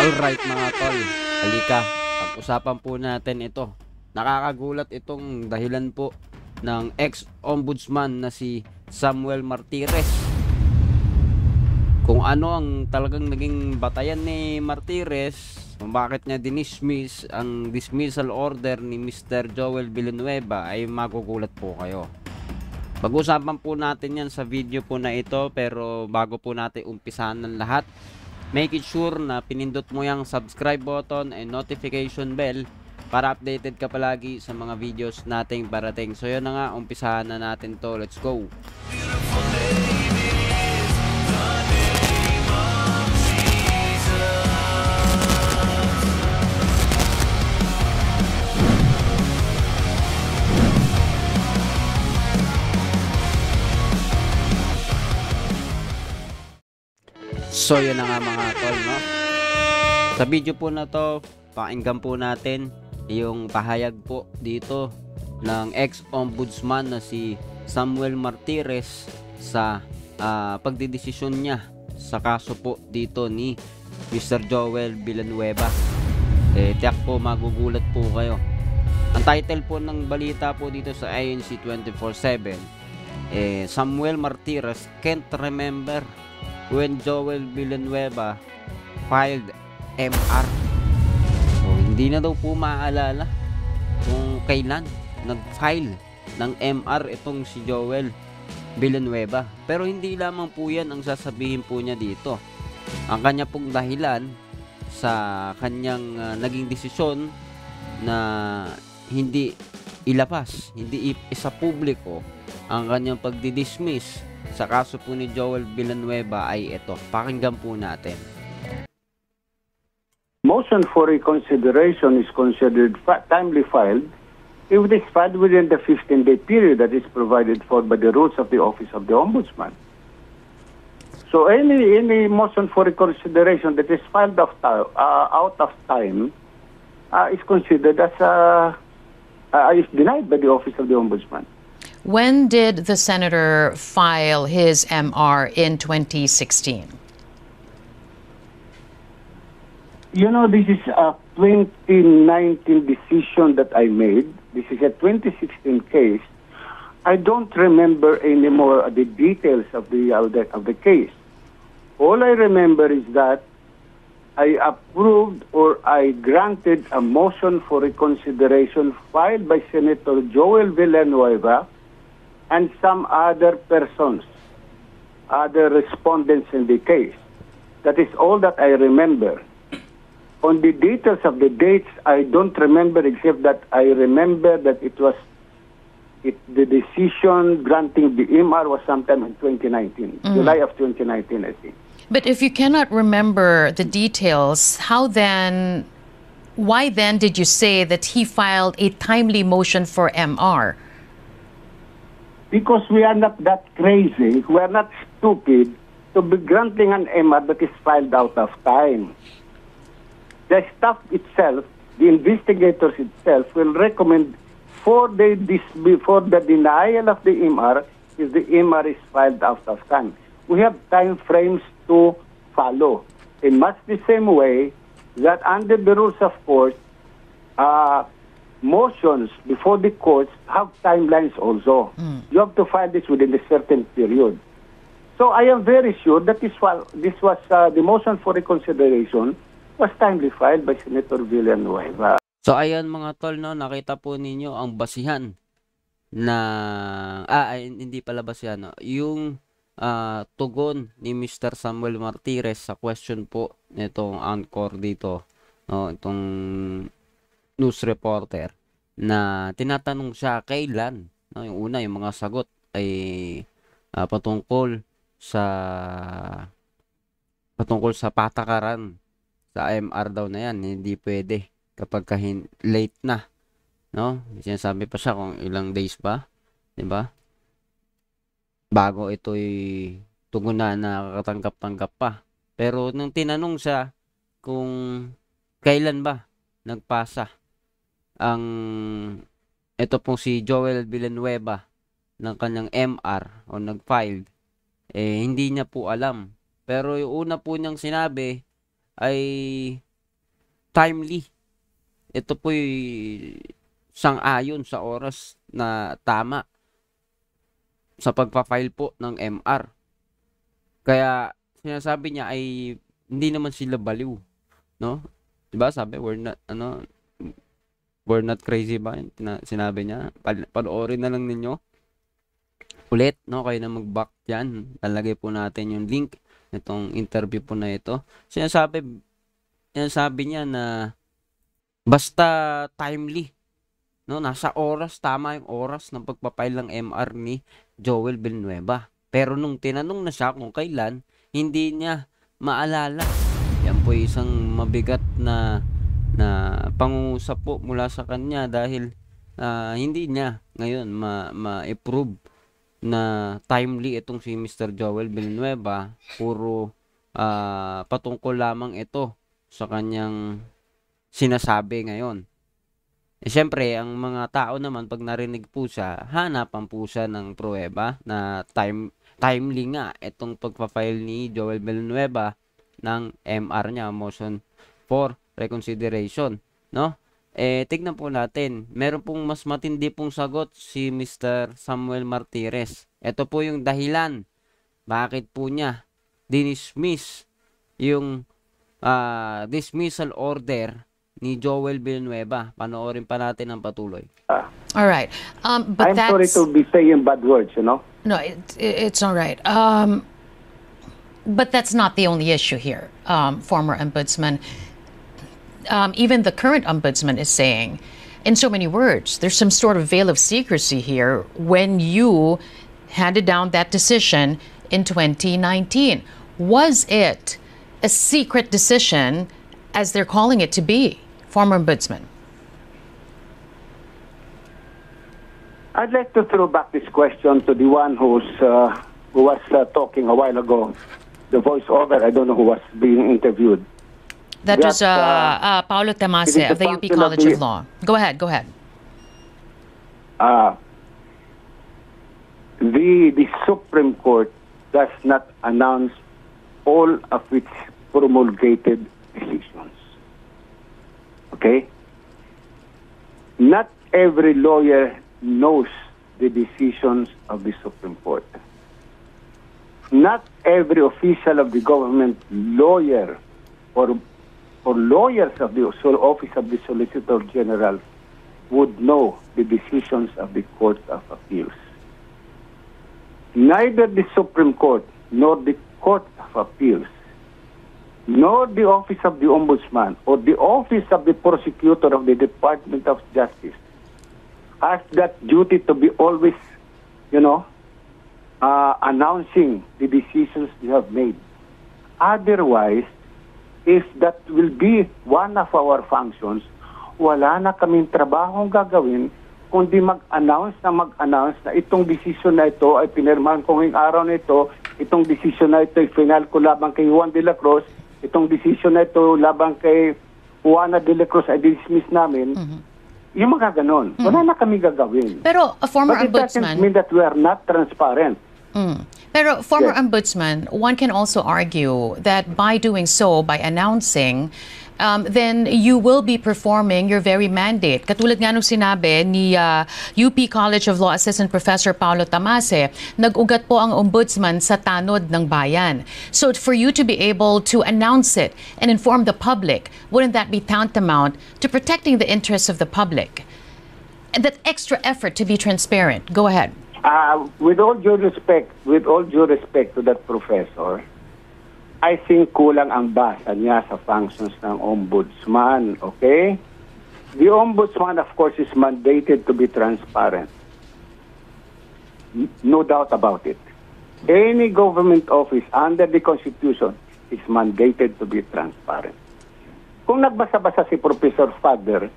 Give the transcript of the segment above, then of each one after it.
Alright mga tol, halika, pag-usapan po natin ito. Nakakagulat itong dahilan po ng ex-ombudsman na si Samuel Martires. Kung ano ang talagang naging batayan ni Martires, kung bakit niya dinismiss ang dismissal order ni Mr. Joel Villanueva ay magugulat po kayo. Pag-usapan po natin yan sa video po na ito, pero bago po natin umpisahan ng lahat, make it sure na pinindot mo yung subscribe button and notification bell para updated ka palagi sa mga videos nating parating. So yun na nga, umpisahan na natin to. Let's go! So yun na nga mga tol, no? Sa video po na to, pakinggan po natin yung pahayag po dito ng ex-ombudsman na si Samuel Martires sa pagdidesisyon niya sa kaso po dito ni Mr. Joel Villanueva. Tiyak po magugulat po kayo. Ang title po ng balita po dito sa INC 24/7, Samuel Martires can't remember when Joel Villanueva filed MR. So, hindi na daw po maaalala kung kailan nag-file ng MR itong si Joel Villanueva. Pero hindi lamang po yan ang sasabihin po niya dito. Ang kanya pong dahilan sa kanyang naging desisyon na hindi ilabas, hindi isa publiko ang kanyang pagdidismiss sa kaso po ni Joel Villanueva ay ito. Pakinggan po natin. Motion for reconsideration is considered timely filed if it is filed within the 15-day period that is provided for by the rules of the Office of the Ombudsman. So any motion for reconsideration that is filed out of time is considered as is denied by the Office of the Ombudsman. When did the senator file his MR in 2016? You know, this is a 2019 decision that I made. This is a 2016 case. I don't remember anymore the details of the case. All I remember is that I approved or I granted a motion for reconsideration filed by Senator Joel Villanueva and some other persons, other respondents in the case. That is all that I remember. On the details of the dates, I don't remember, except that I remember that the decision granting the MR was sometime in 2019, July of 2019, I think. But if you cannot remember the details, why then did you say that he filed a timely motion for MR? Because we are not that crazy, we are not stupid to be granting an MR that is filed out of time. The staff itself, the investigators itself, will recommend for the denial of the MR if the MR is filed out of time. We have time frames to follow. In much the same way that under the rules of court, motions before the courts have timelines also. You have to file this within a certain period. So I am very sure that this was the motion for reconsideration was timely filed by Senator Villanueva. So ayan mga tol, no, nakita po ninyo ang basihan na hindi pala basihan, no, yung tugon ni Mr. Samuel Martires sa question po nitong anchor dito, no, itong news reporter, na tinatanong siya kailan, no, yung una, yung mga sagot ay patungkol sa patakaran sa MR daw na yan. Hindi pwede kapag late na, no? Sinasabi pa siya kung ilang days ba, di ba, bago ito'y tugunan na nakakatanggap-tanggap pa. Pero nung tinanong siya kung kailan ba nagpasa ito pong si Joel Villanueva ng kanyang MR o nag-filed, hindi niya po alam. Pero yung una po niyang sinabi ay timely. Ito po'y sang-ayon sa oras na tama sa pagpa-file po ng MR. Kaya sinasabi niya ay hindi naman sila baliw, no? 'Di ba? Sabi we're not crazy ba? Sinabi niya. Panoorin na lang ninyo ulit, no? Kayo na mag-back diyan. Lalagay po natin yung link nitong interview po na ito. Sinasabi niya na basta timely, no? Nasa oras, tama yung oras ng pagpa-file ng MR ni Joel Villanueva. Pero nung tinanong na siya kung kailan, hindi niya maalala. Yan po isang mabigat na pangungusap po mula sa kanya dahil hindi niya ngayon ma-approve na timely itong si Mr. Joel Villanueva. Puro patungkol lamang ito sa kanyang sinasabi ngayon. Siyempre, ang mga tao naman pag narinig po siya, hanapan po siya ng pruweba na timely nga itong pagpa-file ni Joel Villanueva ng MR niya, motion for reconsideration, no? Tignan po natin. Meron pong mas matindi pong sagot si Mr. Samuel Martires. Ito po yung dahilan bakit po niya dinismiss yung dismissal order ni Joel Villanueva. Panoorin pa natin ang patuloy. All right. But I'm sorry to be saying bad words, you know. No, it's all right. But that's not the only issue here, former ombudsman. Even the current ombudsman is saying, in so many words, there's some sort of veil of secrecy here when you handed down that decision in 2019. Was it a secret decision, as they're calling it to be, former ombudsman? I'd like to throw back this question to the one who was talking a while ago, the voiceover. I don't know who was being interviewed. That was Paulo Tamase of the UP College of Law. Go ahead. The Supreme Court does not announce all of its promulgated decisions. Okay? Not every lawyer knows the decisions of the Supreme Court. Not every official of the government, lawyer, or lawyers of the Office of the Solicitor General would know the decisions of the Court of Appeals. Neither the Supreme Court nor the Court of Appeals nor the Office of the Ombudsman or the Office of the Prosecutor of the Department of Justice has that duty to be always, announcing the decisions they have made. Otherwise, if that will be one of our functions, wala na kaming trabahong gagawin kundi mag-announce na itong decision na ito ay pinirmahan ko ngayong araw na ito, itong decision na ito ay final ko labang kay Juan de la Cruz, itong decision na ito labang kay Juana de la Cruz ay dismiss namin. Yung mga ganon. Wala na kami gagawin. Pero a former But it ombudsman... doesn't mean that we are not transparent. Pero former ombudsman, one can also argue that by doing so, by announcing, then you will be performing your very mandate. Katulad nga nung sinabi ni UP College of Law Assistant Professor Paulo Tamase, nag-ugat po ang ombudsman sa tanod ng bayan. So for you to be able to announce it and inform the public, wouldn't that be tantamount to protecting the interests of the public? And that extra effort to be transparent. Go ahead. With all due respect to that professor, I think kulang ang basa niya sa functions ng ombudsman, okay? The ombudsman, of course, is mandated to be transparent. No doubt about it. Any government office under the Constitution is mandated to be transparent. Kung nagbasa-basa si Professor Fader,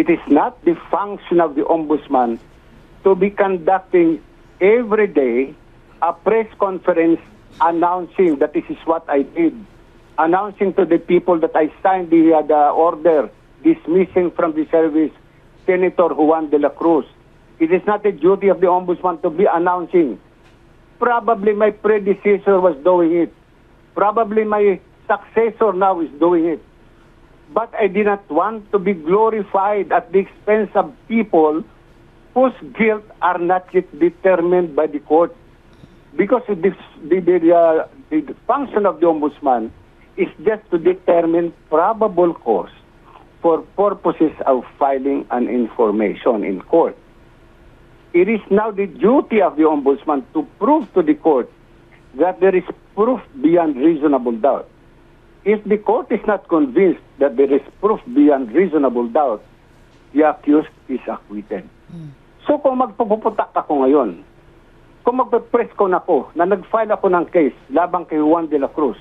it is not the function of the ombudsman to be conducting every day a press conference announcing that this is what I did, announcing to the people that I signed the order dismissing from the service Senator Juan de la Cruz. It is not the duty of the ombudsman to be announcing. Probably my predecessor was doing it. Probably my successor now is doing it. But I did not want to be glorified at the expense of people whose guilt are not yet determined by the court. Because the function of the ombudsman is just to determine probable cause for purposes of filing an information in court. It is now the duty of the ombudsman to prove to the court that there is proof beyond reasonable doubt. If the court is not convinced that there is proof beyond reasonable doubt, the accused is acquitted. So kung magpuputak ako ngayon, kung magpe-press ko na ako na nag-file ako ng case labang kay Juan de la Cruz,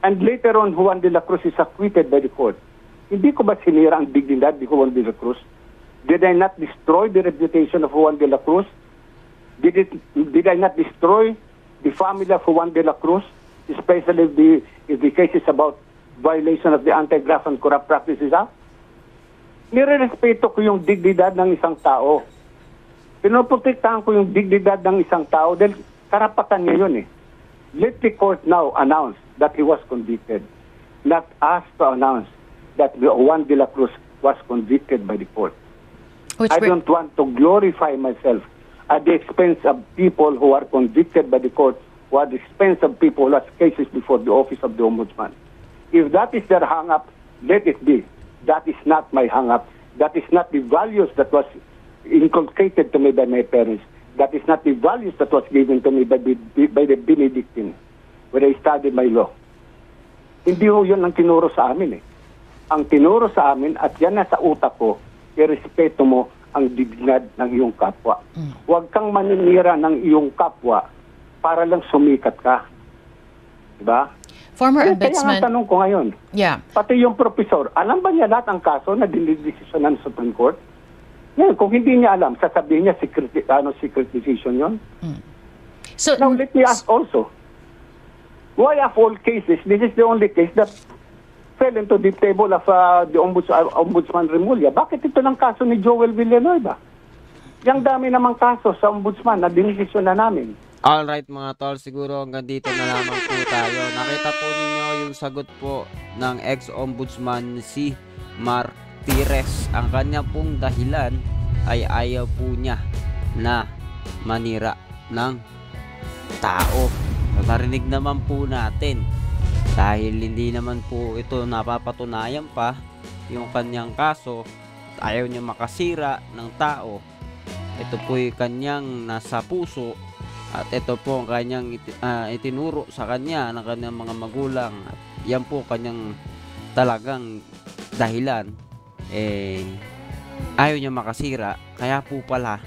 and later on Juan de la Cruz is acquitted by the court, hindi ko ba sinira ang dignidad ni Juan de la Cruz? Did I not destroy the reputation of Juan de la Cruz? Did I not destroy the family of Juan de la Cruz? Especially if the case is about violation of the Anti-Graft and Corrupt Practices Act? Nirerespeto ko yung dignidad ng isang tao. Pinoprotektahan ko yung dignidad ng isang tao dahil karapatan niya yun eh. Let the court now announce that he was convicted, not us to announce that Juan de la Cruz was convicted by the court. I don't want to glorify myself at the expense of people who are convicted by the court, or at the expense of people who have cases before the office of the ombudsman. If that is their hang-up, let it be. That is not my hang-up. That is not the values that was inculcated to me by my parents. That is not the values that was given to me by the Benedictine when I studied my law. Hindi ho yun ang tinuro sa amin eh. Ang tinuro sa amin, at yan na sa utak ko, irespeto mo ang dignidad ng iyong kapwa. Huwag kang maninira ng iyong kapwa para lang sumikat ka. Diba? Former Kaya Ombudsman. ang tanong ko ngayon, Yeah. pati yung professor, alam ba niya lahat ang kaso na dinidesisyon ng Supreme Court? Yan, kung hindi niya alam, sasabihin niya secret decision yun. So, Now, let me ask also, why of all cases, this is the only case that fell into the table of the Ombudsman Remulla. Bakit ito ng kaso ni Joel Villanueva? Yang dami namang kaso sa Ombudsman na dinisisyon na namin. Alright mga tol, siguro hanggang dito na lamang po tayo. Nakita po ninyo yung sagot po ng ex-ombudsman si Martires. Ang kanya pong dahilan ay ayaw po niya na manira ng tao. Narinig naman po natin, dahil hindi naman po ito napapatunayan pa yung kanyang kaso, ayaw niya makasira ng tao. Ito po yung kanyang nasa puso. At ito po ang kanyang itinuro sa kanya ng kanyang mga magulang. At yan po kanyang talagang dahilan. Ayaw niya makasira. Kaya po pala,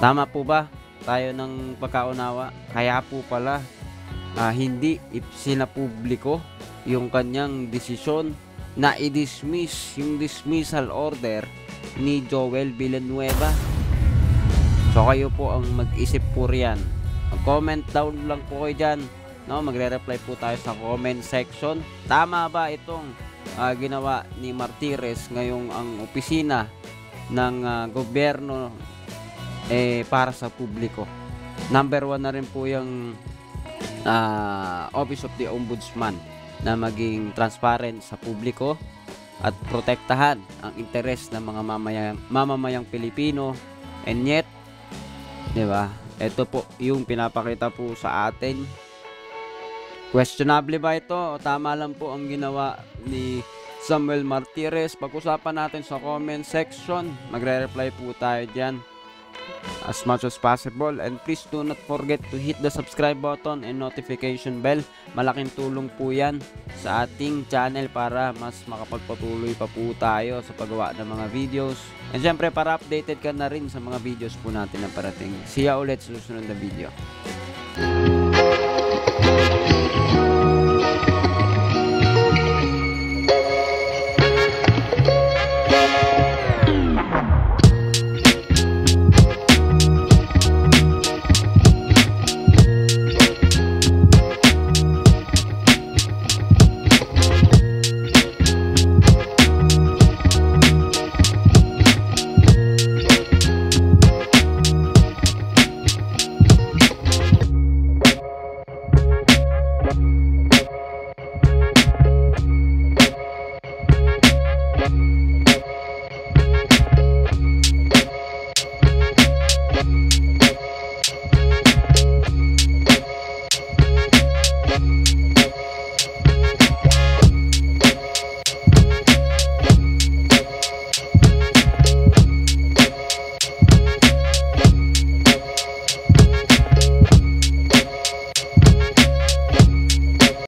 tama po ba tayo ng pagkaunawa? Kaya po pala hindi sinapubliko yung kanyang desisyon na i-dismiss yung dismissal order ni Joel Villanueva. So kayo po ang mag-isip po riyan. Mag-comment down lang po kayo dyan, no? Magre-reply po tayo sa comment section. Tama ba itong ginawa ni Martires ngayong ang opisina ng gobyerno para sa publiko? Number 1 na rin po yung Office of the Ombudsman na maging transparent sa publiko at protektahan ang interes ng mga mamamayang Pilipino. And yet, diba? Ito po yung pinapakita po sa atin. Questionable ba ito? O tama lang po ang ginawa ni Samuel Martires? Pag-usapan natin sa comment section. Magre-reply po tayo dyan as much as possible. And please do not forget to hit the subscribe button and notification bell. Malaking tulong po yan sa ating channel para mas makapagpatuloy pa po tayo sa paggawa ng mga videos. And syempre para updated ka na rin sa mga videos po natin na parating. See ya ulit sa susunod na video.